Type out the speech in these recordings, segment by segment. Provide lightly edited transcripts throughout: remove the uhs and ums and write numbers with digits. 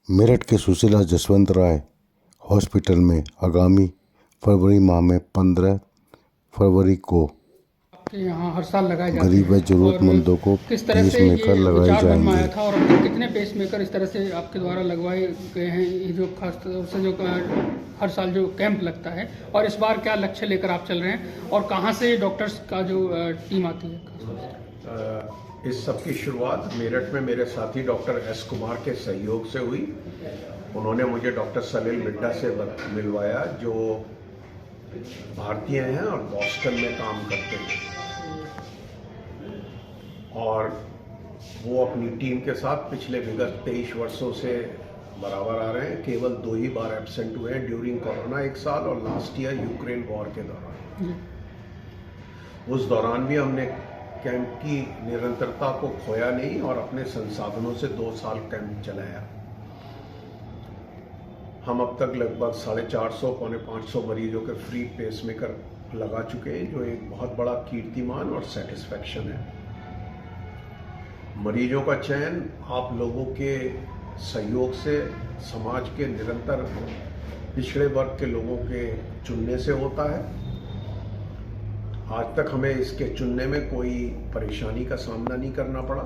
मेरठ के सुशीला जसवंत राय हॉस्पिटल में आगामी फरवरी माह में 15 फरवरी को आपके यहाँ हर साल लगाए जाते गरीब व हैं जरूरतमंदों को और किस तरह पेस से मेकर ये लगाए विचार मन में आया जाएंगे। था और अब तक कितने पेस मेकर इस तरह से आपके द्वारा लगवाए गए हैं, ये जो खास तौर से जो हर साल जो कैंप लगता है, और इस बार क्या लक्ष्य लेकर आप चल रहे हैं और कहाँ से डॉक्टर्स का जो टीम आती है? इस सब की शुरुआत मेरठ में मेरे साथी डॉक्टर एस कुमार के सहयोग से हुई। उन्होंने मुझे डॉक्टर सलील मिड्डा से मिलवाया जो भारतीय हैं और बॉस्टन में काम करते हैं, और वो अपनी टीम के साथ पिछले विगत 23 वर्षों से बराबर आ रहे हैं। केवल 2 ही बार एब्सेंट हुए हैं, ड्यूरिंग कोरोना 1 साल और लास्ट ईयर यूक्रेन वॉर के दौरान। उस दौरान भी हमने कैंप की निरंतरता को खोया नहीं और अपने संसाधनों से 2 साल कैंप चलाया। हम अब तक लगभग 450 पौने 500 मरीजों के फ्री पेसमेकर लगा चुके हैं, जो एक बहुत बड़ा कीर्तिमान और सेटिस्फैक्शन है। मरीजों का चयन आप लोगों के सहयोग से, समाज के निरंतर पिछड़े वर्ग के लोगों के चुनने से होता है। आज तक हमें इसके चुनने में कोई परेशानी का सामना नहीं करना पड़ा,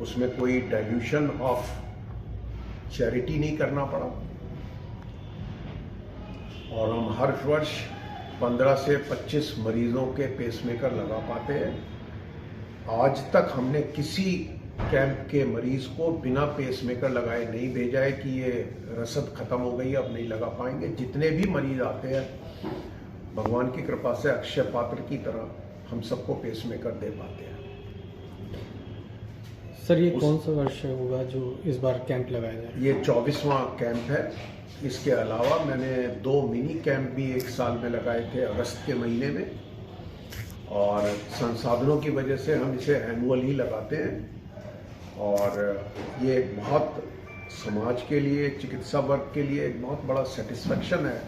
उसमें कोई डाइल्यूशन ऑफ चैरिटी नहीं करना पड़ा, और हम हर वर्ष 15 से 25 मरीजों के पेसमेकर लगा पाते हैं। आज तक हमने किसी कैंप के मरीज को बिना पेसमेकर लगाए नहीं भेजा है कि ये रसद खत्म हो गई अब नहीं लगा पाएंगे। जितने भी मरीज आते हैं भगवान की कृपा से अक्षय पात्र की तरह हम सबको पेसमेकर दे पाते हैं। सर, ये कौन सा वर्ष होगा जो इस बार कैंप लगाया जाए? ये 24वां कैंप है। इसके अलावा मैंने 2 मिनी कैंप भी 1 साल में लगाए थे अगस्त के महीने में, और संसाधनों की वजह से हम इसे एनुअल ही लगाते हैं। और ये एक बहुत समाज के लिए, चिकित्सा वर्ग के लिए एक बहुत बड़ा सेटिस्फैक्शन है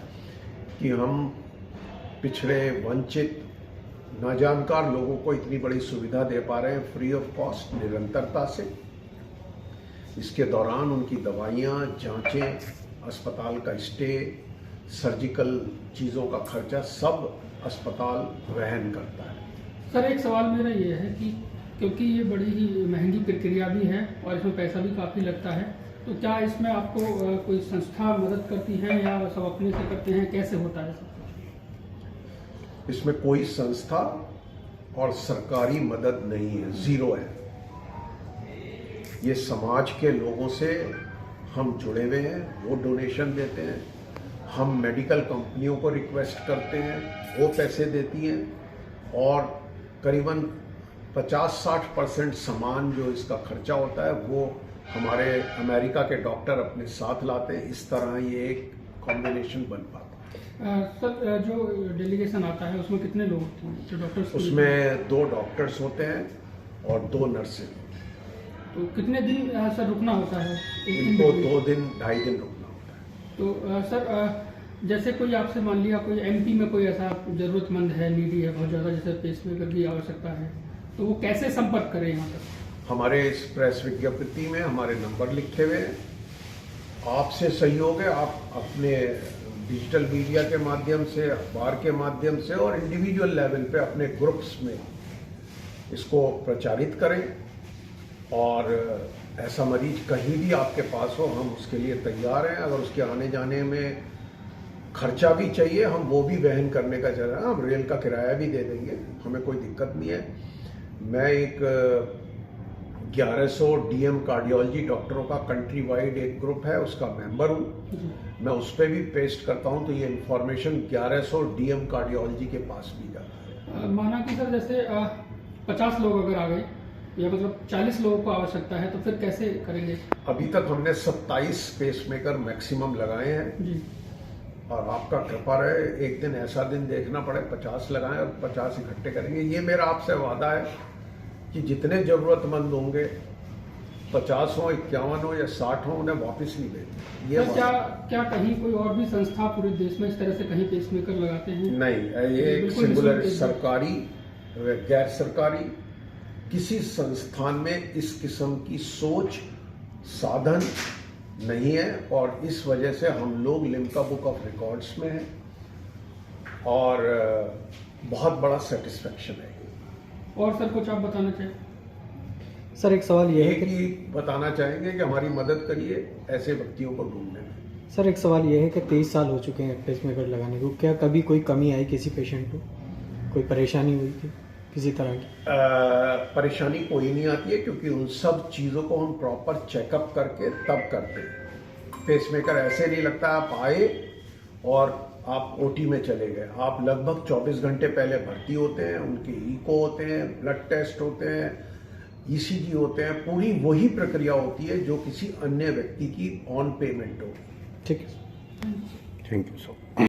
कि हम पिछड़े, वंचित, नाजानकार लोगों को इतनी बड़ी सुविधा दे पा रहे हैं फ्री ऑफ कॉस्ट, निरंतरता से। इसके दौरान उनकी दवाइयाँ, जांचें, अस्पताल का स्टे, सर्जिकल चीज़ों का खर्चा सब अस्पताल वहन करता है। सर, एक सवाल मेरा ये है कि क्योंकि ये बड़ी ही महंगी प्रक्रिया भी है और इसमें पैसा भी काफ़ी लगता है, तो क्या इसमें आपको कोई संस्था मदद करती है या सब अपने से करते हैं, कैसे होता है सब? इसमें कोई संस्था और सरकारी मदद नहीं है, ज़ीरो है। ये समाज के लोगों से हम जुड़े हुए हैं, वो डोनेशन देते हैं, हम मेडिकल कंपनियों को रिक्वेस्ट करते हैं, वो पैसे देती हैं, और करीबन 50-60% सामान जो इसका खर्चा होता है वो हमारे अमेरिका के डॉक्टर अपने साथ लाते हैं। इस तरह ये एक कॉम्बिनेशन बन पाता है। सर, जो डेलीगेशन आता है उसमें कितने लोग होते हैं जो डॉक्टर्स? उसमें 2 डॉक्टर्स होते हैं और 2 नर्सें। तो कितने दिन सर रुकना होता है? इनको 2 दिन 2.5 दिन रुकना होता है। तो सर, जैसे कोई आपसे मान लिया कोई एमपी में कोई ऐसा जरूरतमंद है, नीडी है बहुत ज़्यादा, जैसे पेसमेकर की आवश्यकता है, तो वो कैसे संपर्क करें यहाँ तक? हमारे इस प्रेस विज्ञप्ति में हमारे नंबर लिखे हुए हैं। आपसे सहयोग है, आप अपने डिजिटल मीडिया के माध्यम से, अखबार के माध्यम से और इंडिविजुअल लेवल पे अपने ग्रुप्स में इसको प्रचारित करें, और ऐसा मरीज कहीं भी आपके पास हो हम उसके लिए तैयार हैं। अगर उसके आने जाने में खर्चा भी चाहिए हम वो भी वहन करने का चाह रहे हैं, हम रेल का किराया भी दे देंगे, हमें कोई दिक्कत नहीं है। मैं एक 1100 डीएम कार्डियोलॉजी डॉक्टरों का कंट्री वाइड एक ग्रुप है, उसका मेंबर हूँ। मैं उस पर भी पेस्ट करता हूँ, तो ये इन्फॉर्मेशन 1100 डीएम कार्डियोलॉजी के पास भी जाता है। माना कि सर जैसे 50 लोग अगर आ गए या मतलब 40 लोगों को आवश्यकता है, तो फिर कैसे करेंगे? अभी तक हमने 27 पेसमेकर मैक्सिमम लगाए हैं जी। और आपका कृपा रहे, एक दिन ऐसा दिन देखना पड़े 50 लगाएं और 50 इकट्ठे करेंगे। ये मेरा आपसे वादा है कि जितने ज़रूरतमंद होंगे, 50 हो, 51 हो या 60 हो, उन्हें वापस नहीं भेजेंगे। ये क्या कहीं कोई और भी संस्था पूरे देश में इस तरह से कहीं पेसमेकर लगाते हैं? नहीं, ये एक सिंगुलर सरकारी गैर सरकारी किसी संस्थान में इस किस्म की सोच साधन नहीं है और इस वजह से हम लोग लिम्का बुक ऑफ रिकॉर्ड्स में हैं और बहुत बड़ा सेटिस्फेक्शन है। और सर कुछ आप बताना चाहिए? सर एक सवाल ये है एक कि ही बताना चाहेंगे कि हमारी मदद करिए ऐसे व्यक्तियों को ढूंढने में। सर एक सवाल ये है कि 23 साल हो चुके हैं पेसमेकर लगाने को, क्या कभी कोई कमी आई किसी पेशेंट को, कोई परेशानी हुई थी किसी तरह की? परेशानी कोई नहीं आती है क्योंकि उन सब चीज़ों को हम प्रॉपर चेकअप करके तब करते हैं। पेसमेकर ऐसे नहीं लगता आप आए और आप ओटी में चले गए। आप लगभग 24 घंटे पहले भर्ती होते हैं, उनके इको होते हैं, ब्लड टेस्ट होते हैं, ईसीजी होते हैं, पूरी वही प्रक्रिया होती है जो किसी अन्य व्यक्ति की ऑन पेमेंट होगी। ठीक है। Thank you sir.